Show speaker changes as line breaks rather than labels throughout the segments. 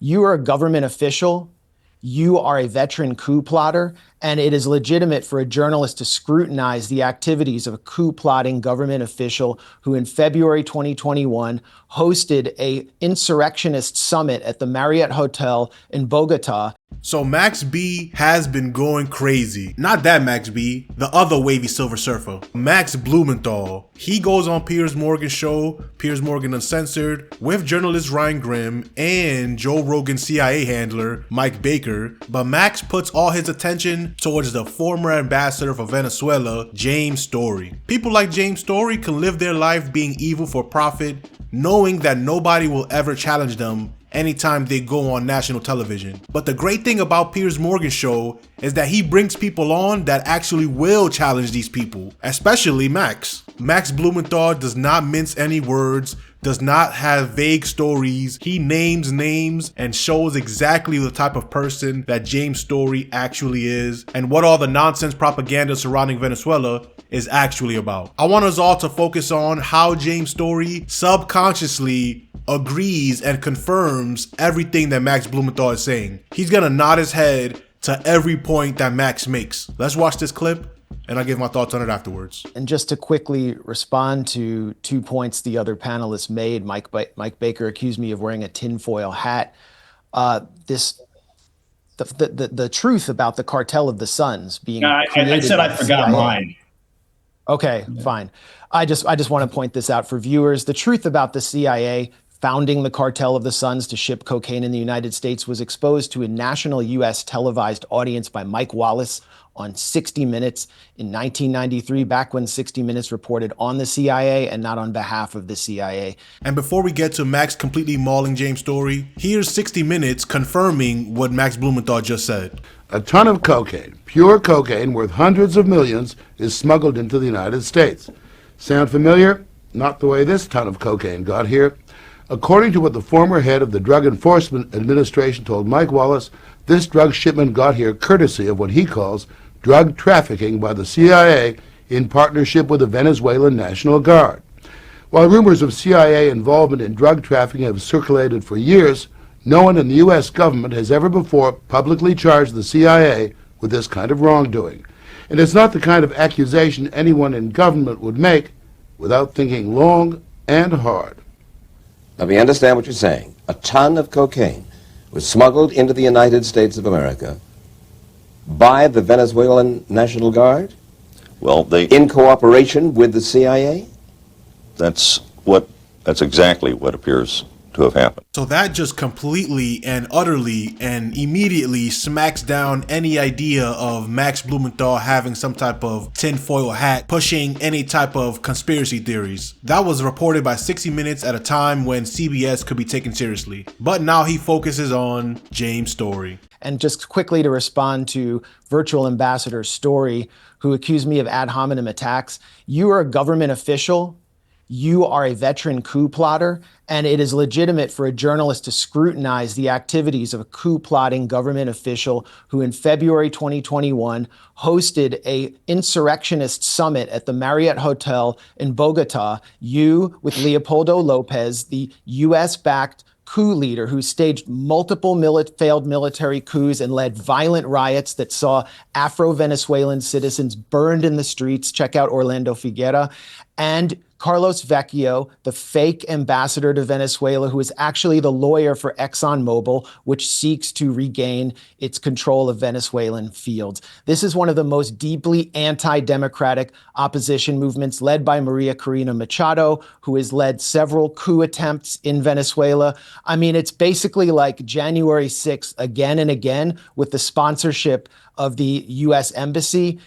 You are a government official. You are a veteran coup plotter, and it is legitimate for a journalist to scrutinize the activities of a coup plotting government official who in February 2021 hosted a insurrectionist summit at the Marriott Hotel in Bogota.
So Max B has been going crazy. Not that Max B, the other wavy Silver Surfer. Max Blumenthal. He goes on Piers Morgan's show, Piers Morgan Uncensored, with journalist Ryan Grimm and Joe Rogan's CIA handler, Mike Baker. But Max puts all his attention towards the former ambassador for Venezuela, James Story. People like James Story can live their life being evil for profit, knowing that nobody will ever challenge them anytime they go on national television. But the great thing about Piers Morgan's show is that he brings people on that actually will challenge these people, especially Max. Max Blumenthal does not mince any words, does not have vague stories. He names names and shows exactly the type of person that James Story actually is and what all the nonsense propaganda surrounding Venezuela is actually about. I want us all to focus on how James Story subconsciously agrees and confirms everything that Max Blumenthal is saying. He's gonna nod his head to every point that Max makes. Let's watch this clip and I'll give my thoughts on it afterwards.
And just to quickly respond to 2 points the other panelists made, Mike Baker accused me of wearing a tinfoil hat. The truth about the cartel of the Suns being created.
I said I forgot mine.
Okay, fine. I just want to point this out for viewers. The truth about the CIA founding the cartel of the Suns to ship cocaine in the United States was exposed to a national U.S. televised audience by Mike Wallace on 60 Minutes in 1993, back when 60 Minutes reported on the CIA and not on behalf of the CIA.
And before we get to Max completely mauling James Story, here's 60 Minutes confirming what Max Blumenthal just said.
A ton of cocaine, pure cocaine worth hundreds of millions, is smuggled into the United States. Sound familiar? Not the way this ton of cocaine got here. According to what the former head of the Drug Enforcement Administration told Mike Wallace, this drug shipment got here courtesy of what he calls drug trafficking by the CIA in partnership with the Venezuelan National Guard. While rumors of CIA involvement in drug trafficking have circulated for years, no one in the U.S. government has ever before publicly charged the CIA with this kind of wrongdoing. And it's not the kind of accusation anyone in government would make without thinking long and hard.
Let me understand what you're saying. A ton of cocaine was smuggled into the United States of America by the Venezuelan National Guard?
Well,
in cooperation with the CIA?
That's exactly what appears to have happened.
So that just completely and utterly and immediately smacks down any idea of Max Blumenthal having some type of tinfoil hat, pushing any type of conspiracy theories. That was reported by 60 Minutes at a time when CBS could be taken seriously. But now he focuses on James Story.
And just quickly to respond to Virtual Ambassador Story, who accused me of ad hominem attacks. You are a government official. You are a veteran coup plotter, and it is legitimate for a journalist to scrutinize the activities of a coup plotting government official who in February 2021 hosted a insurrectionist summit at the Marriott Hotel in Bogota. You, with Leopoldo Lopez, the US-backed coup leader who staged multiple failed military coups and led violent riots that saw Afro-Venezuelan citizens burned in the streets. Check out Orlando Figuera. And Carlos Vecchio, the fake ambassador to Venezuela, who is actually the lawyer for ExxonMobil, which seeks to regain its control of Venezuelan fields. This is one of the most deeply anti-democratic opposition movements led by Maria Corina Machado, who has led several coup attempts in Venezuela. I mean, it's basically like January 6th again and again with the sponsorship of the U.S. Embassy.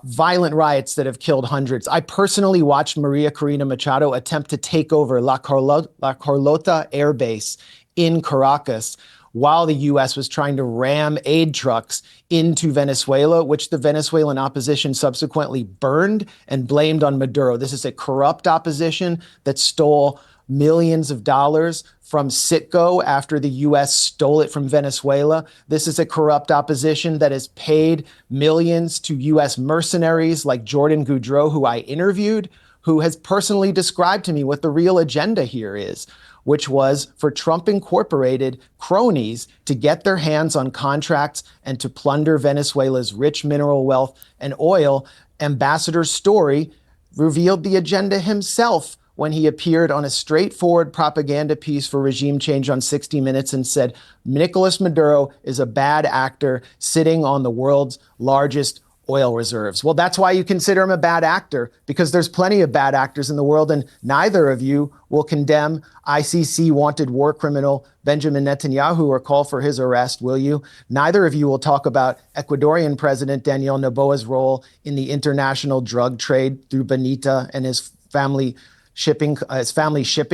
Violent riots that have killed hundreds. I personally watched Maria Corina Machado attempt to take over La Carlota Air Base in Caracas while the U.S. was trying to ram aid trucks into Venezuela, which the Venezuelan opposition subsequently burned and blamed on Maduro. This is a corrupt opposition that stole millions of dollars from Citgo after the U.S. stole it from Venezuela. This is a corrupt opposition that has paid millions to U.S. mercenaries like Jordan Goudreau, who I interviewed, who has personally described to me what the real agenda here is. which was for Trump Incorporated cronies to get their hands on contracts and to plunder Venezuela's rich mineral wealth and oil. Ambassador Story revealed the agenda himself when he appeared on a straightforward propaganda piece for regime change on 60 Minutes and said, Nicolas Maduro is a bad actor sitting on the world's largest oil reserves. Well, that's why you consider him a bad actor, because there's plenty of bad actors in the world, and neither of you will condemn ICC wanted war criminal Benjamin Netanyahu or call for his arrest, will you? Neither of you will talk about Ecuadorian President Daniel Noboa's role in the international drug trade through Benita and his family shipping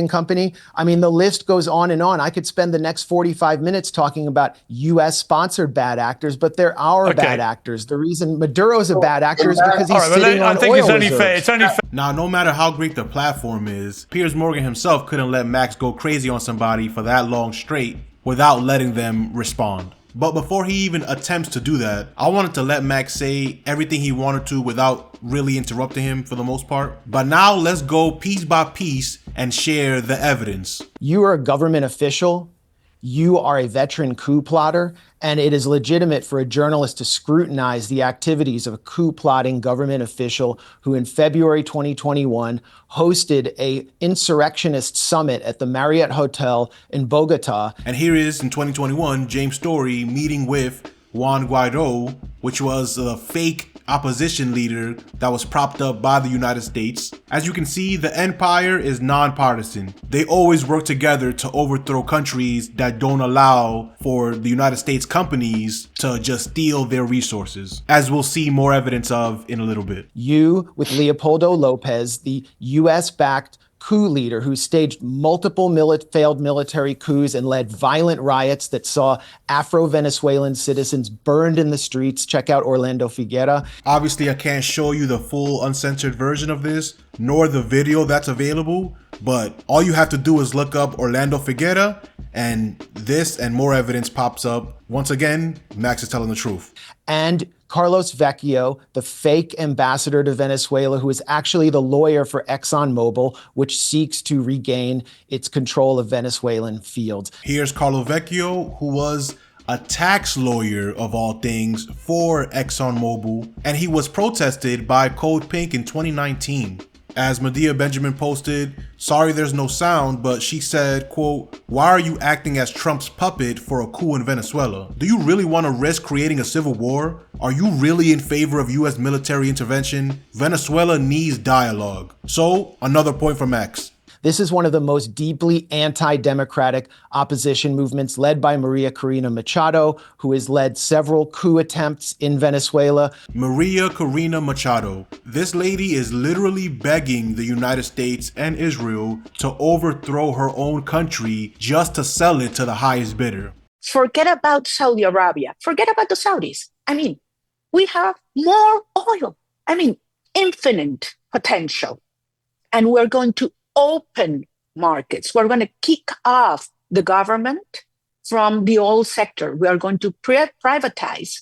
company. I mean, the list goes on and on. I could spend the next 45 minutes talking about U.S. sponsored bad actors, but there are bad actors. The reason Maduro's a bad actor is because he's sitting on oil reserves.
Now, no matter how great the platform is, Piers Morgan himself couldn't let Max go crazy on somebody for that long straight without letting them respond. But before he even attempts to do that, I wanted to let Max say everything he wanted to without really interrupting him for the most part. But now let's go piece by piece and share the evidence.
You are a government official. You are a veteran coup plotter, and it is legitimate for a journalist to scrutinize the activities of a coup plotting government official who in February 2021 hosted a insurrectionist summit at the Marriott Hotel in Bogota.
And here is in 2021, James Story meeting with Juan Guaido, which was a fake opposition leader that was propped up by the United States. As you can see, the empire is nonpartisan. They always work together to overthrow countries that don't allow for the United States companies to just steal their resources, as we'll see more evidence of in a little bit.
You, with Leopoldo Lopez, the US-backed coup leader who staged multiple failed military coups and led violent riots that saw Afro-Venezuelan citizens burned in the streets. Check out Orlando Figuera.
Obviously, I can't show you the full uncensored version of this, nor the video that's available, but all you have to do is look up Orlando Figuera, and this and more evidence pops up. Once again, Max is telling the truth.
And Carlos Vecchio, the fake ambassador to Venezuela, who is actually the lawyer for ExxonMobil, which seeks to regain its control of Venezuelan fields.
Here's Carlo Vecchio, who was a tax lawyer of all things for ExxonMobil, and he was protested by Code Pink in 2019. As Medea Benjamin posted, sorry there's no sound, but she said, quote, why are you acting as Trump's puppet for a coup in Venezuela? Do you really want to risk creating a civil war? Are you really in favor of US military intervention? Venezuela needs dialogue. So, another point for Max.
This is one of the most deeply anti-democratic opposition movements led by Maria Corina Machado, who has led several coup attempts in Venezuela.
Maria Corina Machado. This lady is literally begging the United States and Israel to overthrow her own country just to sell it to the highest bidder.
Forget about Saudi Arabia. Forget about the Saudis. I mean, we have more oil. I mean, infinite potential. And we're going to open markets. We're going to kick off the government from the oil sector. We are going to privatize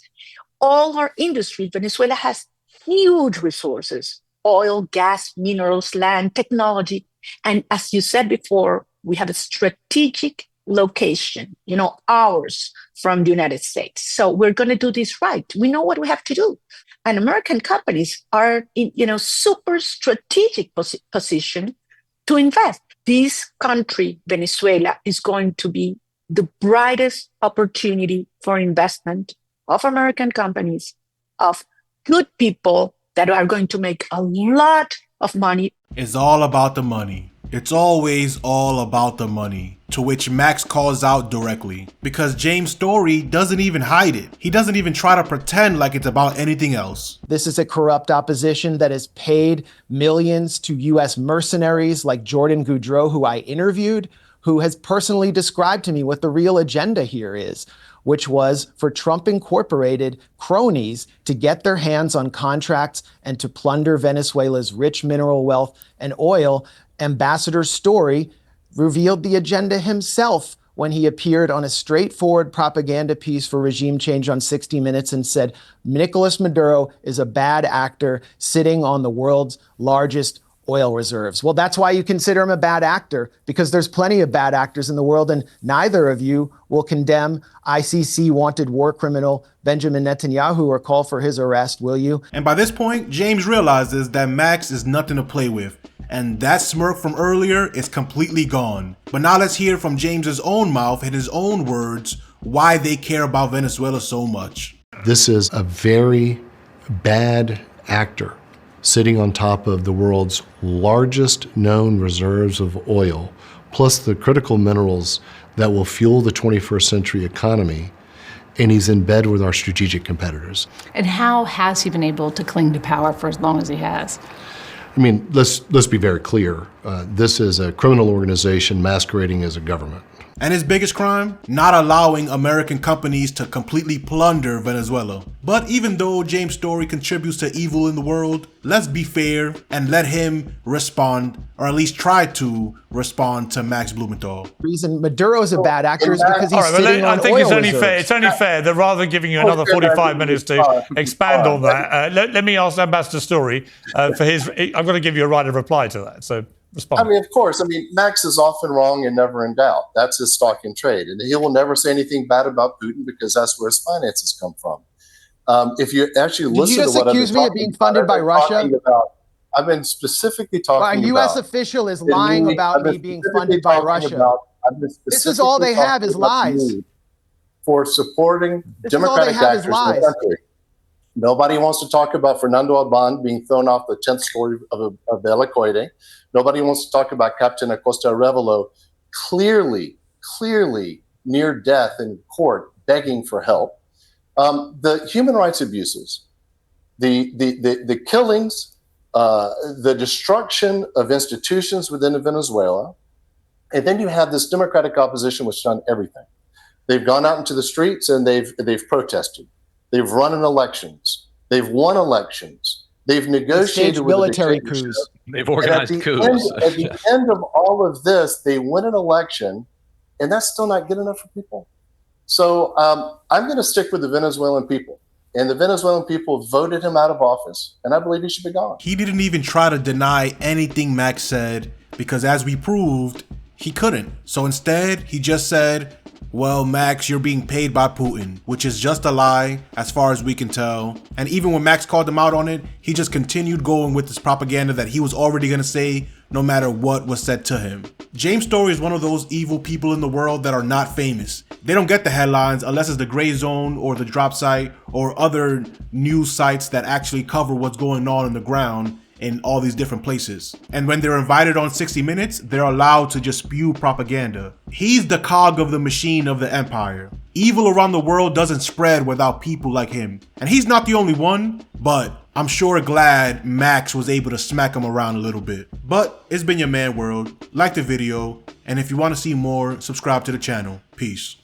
all our industries. Venezuela has huge resources, oil, gas, minerals, land, technology. And as you said before, we have a strategic location, hours from the United States. So we're going to do this right. We know what we have to do. And American companies are in, super strategic position to invest. This country, Venezuela, is going to be the brightest opportunity for investment of American companies, of good people that are going to make a lot of money.
It's all about the money. It's always all about the money, to which Max calls out directly, because James Story doesn't even hide it. He doesn't even try to pretend like it's about anything else.
This is a corrupt opposition that has paid millions to U.S. mercenaries like Jordan Goudreau, who I interviewed, who has personally described to me what the real agenda here is, which was for Trump Incorporated cronies to get their hands on contracts and to plunder Venezuela's rich mineral wealth and oil. Ambassador Story revealed the agenda himself when he appeared on a straightforward propaganda piece for regime change on 60 Minutes and said, Nicolas Maduro is a bad actor sitting on the world's largest oil reserves. Well, that's why you consider him a bad actor, because there's plenty of bad actors in the world, and neither of you will condemn ICC wanted war criminal Benjamin Netanyahu or call for his arrest, will you?
And by this point, James realizes that Max is nothing to play with, and that smirk from earlier is completely gone. But now let's hear from James's own mouth, in his own words, why they care about Venezuela so much.
This is a very bad actor sitting on top of the world's largest known reserves of oil, plus the critical minerals that will fuel the 21st century economy, and he's in bed with our strategic competitors.
And how has he been able to cling to power for as long as he has?
I mean, let's be very clear. This is a criminal organization masquerading as a government.
And his biggest crime? Not allowing American companies to completely plunder Venezuela. But even though James' story contributes to evil in the world, let's be fair and let him respond, or at least try to respond to Max Blumenthal.
The reason Maduro's a bad actor is because he's
All right,
sitting on
I think
oil
it's only
reserves.
fair. It's only fair that rather than giving you another 45 minutes to expand on that, let me ask Ambassador Story for his. I'm going to give you a right of reply to that. So respond.
I mean, of course. I mean, Max is often wrong and never in doubt. That's his stock in trade, and he will never say anything bad about Putin because that's where his finances come from. If you actually listen to what I've been
accuse me of being funded by Russia?
I've been specifically talking
A U.S. official is lying about me being funded by Russia. This is all they have is lies.
For supporting democratic actors in the country. Nobody wants to talk about Fernando Alban being thrown off the 10th story of the El Coide. Nobody wants to talk about Captain Acosta Arevalo clearly near death in court, begging for help. The human rights abuses, the killings, the destruction of institutions within Venezuela, and then you have this democratic opposition which has done everything. They've gone out into the streets and they've protested. They've run in elections. They've won elections. They've negotiated with
military coups.
They've organized coups.
At the end of all of this, they win an election, and that's still not good enough for people. So I'm going to stick with the Venezuelan people. And the Venezuelan people voted him out of office, and I believe he should be gone.
He didn't even try to deny anything Max said, because as we proved, he couldn't. So instead, he just said, well, Max, you're being paid by Putin, which is just a lie as far as we can tell. And even when Max called him out on it, he just continued going with this propaganda that he was already going to say no matter what was said to him. James Story is one of those evil people in the world that are not famous. They don't get the headlines unless it's the Gray Zone or the Drop Site or other news sites that actually cover what's going on in the ground in all these different places. And when they're invited on 60 Minutes, they're allowed to just spew propaganda. He's the cog of the machine of the empire. Evil around the world doesn't spread without people like him. And he's not the only one, but I'm sure glad Max was able to smack him around a little bit. But it's been your man World. Like the video, and if you want to see more, subscribe to the channel. Peace.